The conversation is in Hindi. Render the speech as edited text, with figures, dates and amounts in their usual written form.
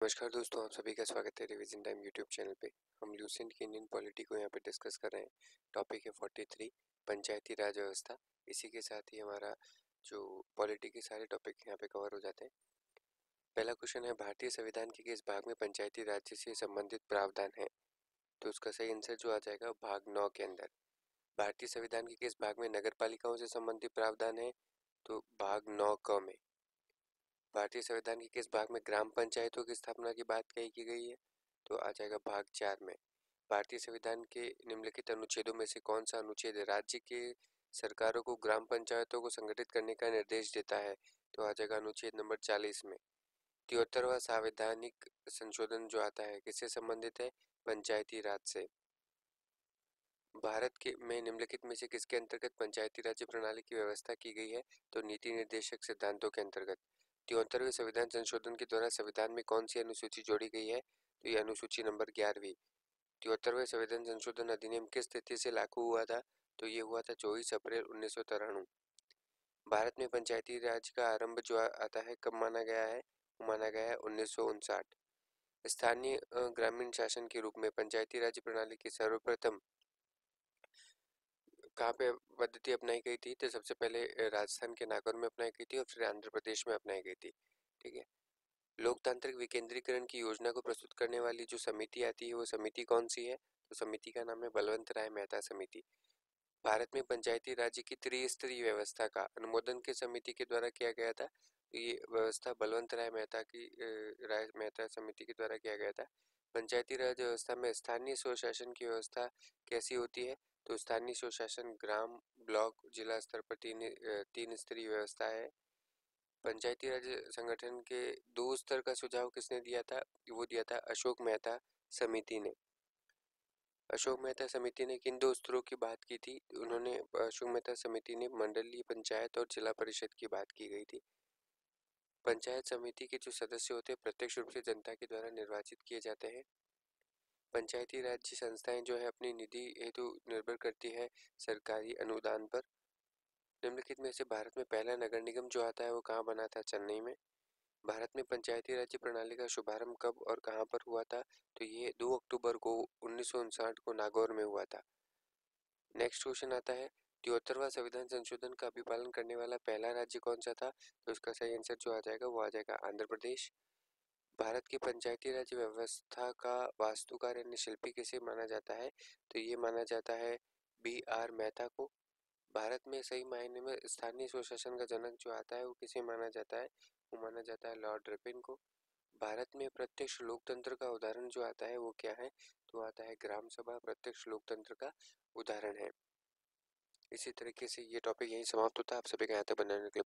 नमस्कार दोस्तों, आप सभी का स्वागत है रिवीजन टाइम यूट्यूब चैनल पे। हम लूसेंट की इंडियन पॉलिटी को यहाँ पे डिस्कस कर रहे हैं। टॉपिक है 43 पंचायती राज व्यवस्था। इसी के साथ ही हमारा जो पॉलिटी के सारे टॉपिक यहाँ पे कवर हो जाते हैं। पहला क्वेश्चन है, भारतीय संविधान के किस भाग में पंचायती राज से संबंधित प्रावधान है? तो उसका सही आंसर जो आ जाएगा भाग 9 के अंदर। भारतीय संविधान के किस भाग में नगर पालिकाओं से संबंधित प्रावधान है? तो भाग 9 क में। भारतीय संविधान के किस भाग में ग्राम पंचायतों की स्थापना की बात कही की गई है? तो आ जाएगा भाग 4 में। भारतीय संविधान के निम्नलिखित अनुच्छेदों में से कौन सा अनुच्छेद राज्य के सरकारों को ग्राम पंचायतों को संगठित करने का निर्देश देता है? तो आ जाएगा अनुच्छेद नंबर 40 में। 73वां संवैधानिक संशोधन जो आता है किससे संबंधित है? पंचायती राज से। भारत के में निम्नलिखित में से किसके अंतर्गत पंचायती राज्य प्रणाली की व्यवस्था की गई है? तो नीति निर्देशक सिद्धांतों के अंतर्गत। 73वें संविधान संशोधन के द्वारा संविधान में कौन सी अनुसूची जोड़ी गई है? तो ये अनुसूची नंबर 11वीं। 73वें संविधान संशोधन अधिनियम किस तिथि से लागू हुआ था? तो ये हुआ था 24 अप्रैल 1993। भारत में पंचायती राज का आरंभ जो आता है कब माना गया है? माना गया है 1959। स्थानीय ग्रामीण शासन के रूप में पंचायती राज प्रणाली की सर्वप्रथम कहाँ पे पद्धति अपनाई गई थी? तो सबसे पहले राजस्थान के नागौर में अपनाई गई थी और फिर आंध्र प्रदेश में अपनाई गई थी। ठीक है। लोकतांत्रिक विकेंद्रीकरण की योजना को प्रस्तुत करने वाली जो समिति आती है वो समिति कौन सी है? तो समिति का नाम है बलवंत राय मेहता समिति। भारत में पंचायती राज्य की त्रिस्तरीय व्यवस्था का अनुमोदन किस समिति के द्वारा किया गया था? तो ये व्यवस्था बलवंत राय मेहता की राय मेहता समिति के द्वारा किया गया था। पंचायती राज व्यवस्था में स्थानीय स्वशासन की व्यवस्था कैसी होती है? तो स्थानीय स्वशासन ग्राम, ब्लॉक, जिला स्तर पर तीन स्तरीय व्यवस्था है। पंचायती राज संगठन के 2 स्तर का सुझाव किसने दिया था? वो दिया था अशोक मेहता समिति ने। अशोक मेहता समिति ने किन 2 स्तरों की बात की थी? उन्होंने अशोक मेहता समिति ने मंडलीय पंचायत और जिला परिषद की बात की गई थी। पंचायत समिति के जो सदस्य होते हैं प्रत्यक्ष रूप से जनता के द्वारा निर्वाचित किए जाते हैं। पंचायती राज्य संस्थाएं जो है अपनी निधि हेतु निर्भर करती है सरकारी अनुदान पर। निम्नलिखित में से भारत में पहला नगर निगम जो आता है वो कहाँ बना था? चेन्नई में। भारत में पंचायती राज्य प्रणाली का शुभारंभ कब और कहाँ पर हुआ था? तो ये 2 अक्टूबर को 1959 को नागौर में हुआ था। नेक्स्ट क्वेश्चन आता है, 73वां संविधान संशोधन का अभिपालन करने वाला पहला राज्य कौन सा था? तो इसका सही आंसर जो आ जाएगा वो आ जाएगा आंध्र प्रदेश। भारत की पंचायती राज व्यवस्था का वास्तुकार यानी शिल्पी किसे माना जाता है? तो ये माना जाता है B.R. मेहता को। भारत में सही मायने में स्थानीय स्वशासन का जनक जो आता है वो किसे माना जाता है? वो माना जाता है लॉर्ड रिपन को। भारत में प्रत्यक्ष लोकतंत्र का उदाहरण जो आता है वो क्या है? तो आता है ग्राम सभा प्रत्यक्ष लोकतंत्र का उदाहरण है। इसी तरीके से ये टॉपिक यहीं समाप्त होता है। आप सभी का यहाँ तक बनाने के लिए